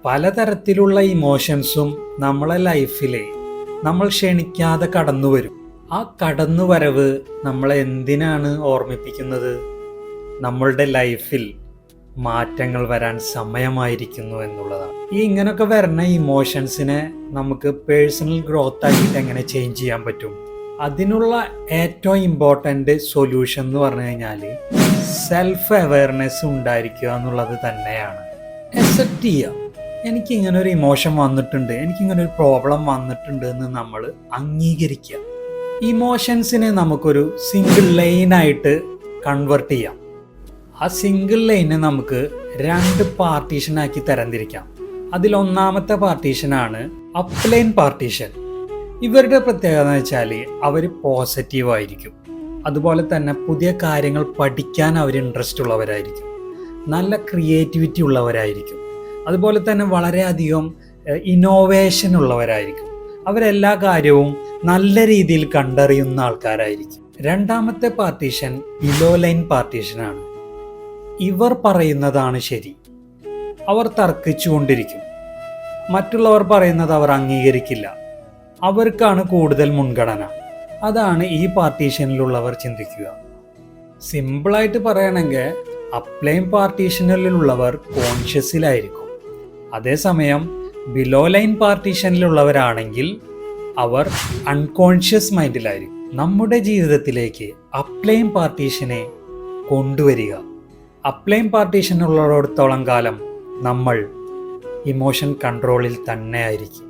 പലതരത്തിലുള്ള ഇമോഷൻസും നമ്മളെ ലൈഫിലെ നമ്മൾ ക്ഷണിക്കാതെ കടന്നു വരും. ആ കടന്നുവരവ് നമ്മളെ എന്തിനാണ് ഓർമ്മിപ്പിക്കുന്നത്? നമ്മളുടെ ലൈഫിൽ മാറ്റങ്ങൾ വരാൻ സമയമായിരിക്കുന്നു എന്നുള്ളതാണ്. ഈ ഇങ്ങനെയൊക്കെ വരുന്ന ഇമോഷൻസിനെ നമുക്ക് പേഴ്സണൽ ഗ്രോത്ത് ആക്കിയിട്ട് എങ്ങനെ ചേഞ്ച് ചെയ്യാൻ പറ്റും? അതിനുള്ള ഏറ്റവും ഇമ്പോർട്ടൻ്റ് സൊല്യൂഷൻ എന്ന് പറഞ്ഞു കഴിഞ്ഞാൽ സെൽഫ് അവെയർനെസ് ഉണ്ടായിരിക്കുക എന്നുള്ളത് തന്നെയാണ്. അക്സെപ്റ്റ് ചെയ്യുക, എനിക്കിങ്ങനെ ഒരു ഇമോഷൻ വന്നിട്ടുണ്ട്, എനിക്കിങ്ങനെ ഒരു പ്രോബ്ലം വന്നിട്ടുണ്ട് എന്ന് നമ്മൾ അംഗീകരിക്കുക. ഇമോഷൻസിനെ നമുക്കൊരു സിംഗിൾ ലൈനായിട്ട് കൺവേർട്ട് ചെയ്യാം. ആ സിംഗിൾ ലൈനെ നമുക്ക് 2 പാർട്ടീഷനാക്കി തരംതിരിക്കാം. അതിലൊന്നാമത്തെ പാർട്ടീഷനാണ് അപ്ലൈൻ പാർട്ടീഷൻ. ഇവരുടെ പ്രത്യേകത എന്ന് വെച്ചാൽ അവർ പോസിറ്റീവായിരിക്കും. അതുപോലെ തന്നെ പുതിയ കാര്യങ്ങൾ പഠിക്കാൻ അവർ ഇൻട്രസ്റ്റ് ഉള്ളവരായിരിക്കും, നല്ല ക്രിയേറ്റിവിറ്റി ഉള്ളവരായിരിക്കും, അതുപോലെ തന്നെ വളരെയധികം ഇന്നോവേഷൻ ഉള്ളവരായിരിക്കും. അവരെല്ലാ കാര്യവും നല്ല രീതിയിൽ കണ്ടറിയുന്ന ആൾക്കാരായിരിക്കും. രണ്ടാമത്തെ പാർട്ടീഷൻ ബിലോ ലൈൻ പാർട്ടീഷനാണ്. ഇവർ പറയുന്നതാണ് ശരി. അവർ തർക്കിച്ചുകൊണ്ടിരിക്കും. മറ്റുള്ളവർ പറയുന്നത് അവർ അംഗീകരിക്കില്ല. അവർക്കാണ് കൂടുതൽ മുൻഗണന. അതാണ് ഈ പാർട്ടീഷനിലുള്ളവർ ചിന്തിക്കുക. സിമ്പിളായിട്ട് പറയണമെങ്കിൽ അപ്ലൈൻ പാർട്ടീഷനിലുള്ളവർ കോൺഷ്യസിലായിരിക്കും. അതേസമയം ബിലോ ലൈൻ പാർട്ടീഷനിലുള്ളവരാണെങ്കിൽ അവർ അൺകോൺഷ്യസ് മൈൻഡിലായിരിക്കും. നമ്മുടെ ജീവിതത്തിലേക്ക് അപ്ലൈൻ പാർട്ടീഷനെ കൊണ്ടുവരിക. അപ്ലൈൻ പാർട്ടീഷനുള്ളിടത്തോളം കാലം നമ്മൾ ഇമോഷൻ കൺട്രോളിൽ തന്നെ ആയിരിക്കും.